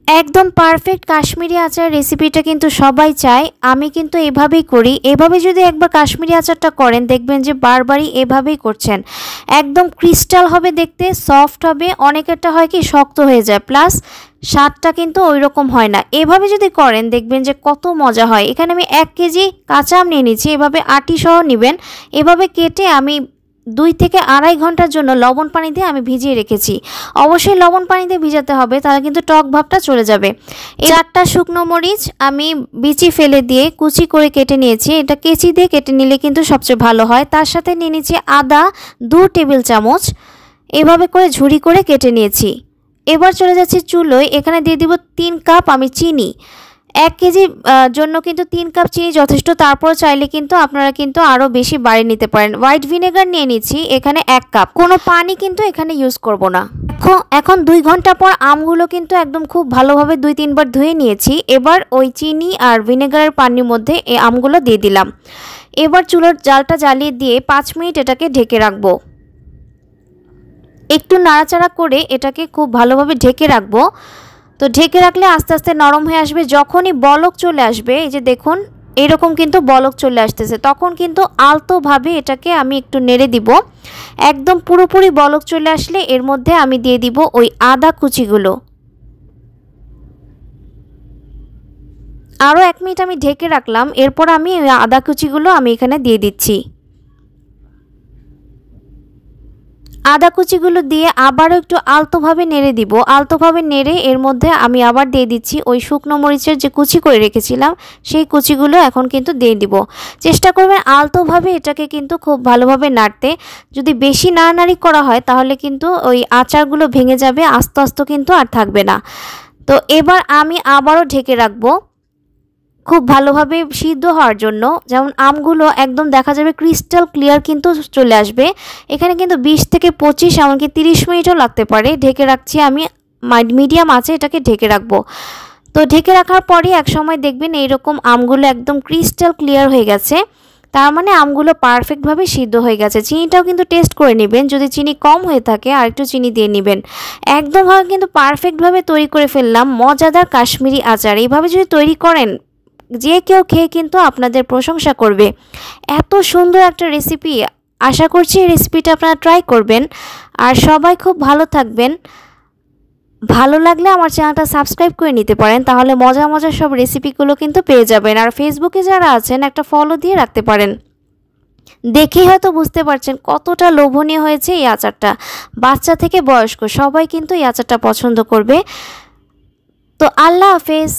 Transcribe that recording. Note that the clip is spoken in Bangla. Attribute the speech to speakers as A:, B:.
A: একদম পারফেক্ট কাশ্মীরি আচার রেসিপিটা কিন্তু সবাই চায়। আমি কিন্তু এভাবেই করি। এভাবে যদি একবার কাশ্মীরি আচারটা করেন দেখবেন যে বারবারই এভাবেই করছেন। একদম ক্রিস্টাল হবে দেখতে, সফট হবে। অনেকেরটা হয় কি শক্ত হয়ে যায়, প্লাস স্বাদটা কিন্তু ওই রকম হয় না। এভাবে যদি করেন দেখবেন যে কত মজা হয়। এখানে আমি 1 কেজি কাঁচা আম নিয়ে নিচ্ছি। এভাবে আটি সহ নেবেন। এভাবে কেটে আমি 2 থেকে আড়াই ঘন্টার জন্য লবণ পানি দিয়ে আমি ভিজিয়ে রেখেছি। অবশ্যই লবণ পানি দিয়ে ভিজাতে হবে, তাহলে কিন্তু টক ভাবটা চলে যাবে। 4টা শুকনো মরিচ আমি বিচি ফেলে দিয়ে কুচি করে কেটে নিয়েছি। এটা কেচি দিয়ে কেটে নিলে কিন্তু সবচেয়ে ভালো হয়। তার সাথে নিয়ে নিয়েছি আদা 2 টেবিল চামচ, এভাবে করে ঝুরি করে কেটে নিয়েছি। এবার চলে যাচ্ছি চুলোয়। এখানে দিয়ে দিব 3 কাপ আমি চিনি। 1 কেজি জন্য কিন্তু 3 কাপ চিনি যথেষ্ট। তারপর চাইলে কিন্তু আপনারা কিন্তু আরও বেশি বাড়িয়ে নিতে পারেন। হোয়াইট ভিনেগার নিয়ে নিচ্ছি এখানে 1 কাপ। কোনো পানি কিন্তু এখানে ইউজ করব না। এখন 2 ঘন্টা পর আমগুলো কিন্তু একদম খুব ভালোভাবে 2-3 বার ধুয়ে নিয়েছি। এবার ওই চিনি আর ভিনেগারের পানির মধ্যে এই আমগুলো দিয়ে দিলাম। এবার চুলার জালটা জ্বালিয়ে দিয়ে 5 মিনিট এটাকে ঢেকে রাখবো। একটু নাড়াচাড়া করে এটাকে খুব ভালোভাবে ঢেকে রাখবো। তো ঢেকে রাখলে আস্তে আস্তে নরম হয়ে আসবে। যখনই বলক চলে আসবে, এই যে দেখুন এরকম কিন্তু বলক চলে আসতেছে, তখন কিন্তু আলতোভাবে এটাকে আমি একটু নেড়ে দিব। একদম পুরোপুরি বলক চলে আসলে এর মধ্যে আমি দিয়ে দিব ওই আদা কুচিগুলো। আরও 1 মিনিট আমি ঢেকে রাখলাম। এরপর আমি ওই আদা কুচিগুলো আমি এখানে দিয়ে দিচ্ছি। আদা কুচিগুলো দিয়ে আবারও একটু আলতোভাবে নেড়ে দিব। আলতোভাবে নেড়ে এর মধ্যে আমি আবার দিয়ে দিচ্ছি ওই শুকনো মরিচের যে কুচি করে রেখেছিলাম, সেই কুচিগুলো এখন কিন্তু দিয়ে দিব। চেষ্টা করবেন আলতোভাবে এটাকে কিন্তু খুব ভালোভাবে নাড়তে। যদি বেশি নাড়ানাড়ি করা হয় তাহলে কিন্তু ওই আচারগুলো ভেঙে যাবে, আস্তে আস্তে কিন্তু আর থাকবে না। তো এবার আমি আবারও ঢেকে রাখবো খুব ভালোভাবে সিদ্ধ হওয়ার জন্য। যেমন আমগুলো একদম দেখা যাবে ক্রিস্টাল ক্লিয়ার কিন্তু চলে আসবে। এখানে কিন্তু 20 থেকে 25 এমনকি 30 মিনিটও লাগতে পারে। ঢেকে রাখছি আমি মিডিয়াম আঁচে এটাকে ঢেকে রাখবো। তো ঢেকে রাখার পরই এক সময় দেখবেন এইরকম আমগুলো একদম ক্রিস্টাল ক্লিয়ার হয়ে গেছে। তার মানে আমগুলো পারফেক্টভাবে সিদ্ধ হয়ে গেছে। চিনিটাও কিন্তু টেস্ট করে নেবেন, যদি চিনি কম হয়ে থাকে আর একটু চিনি দিয়ে নেবেন। একদমভাবে কিন্তু পারফেক্টভাবে তৈরি করে ফেললাম মজাদার কাশ্মীরি আচার। এইভাবে যদি তৈরি করেন যে কেউ খেয়ে কিন্তু আপনাদের প্রশংসা করবে। এত সুন্দর একটা রেসিপি। আশা করছি এই রেসিপিটা আপনারা ট্রাই করবেন। আর সবাই খুব ভালো থাকবেন। ভালো লাগলে আমার চ্যানেলটা সাবস্ক্রাইব করে নিতে পারেন, তাহলে মজা মজা সব রেসিপিগুলো কিন্তু পেয়ে যাবেন। আর ফেসবুকে যারা আছেন একটা ফলো দিয়ে রাখতে পারেন। দেখেই হয়তো বুঝতে পারছেন কতটা লোভনীয় হয়েছে এই আচারটা। বাচ্চা থেকে বয়স্ক সবাই কিন্তু এই আচারটা পছন্দ করবে। তো আল্লাহ হাফেজ।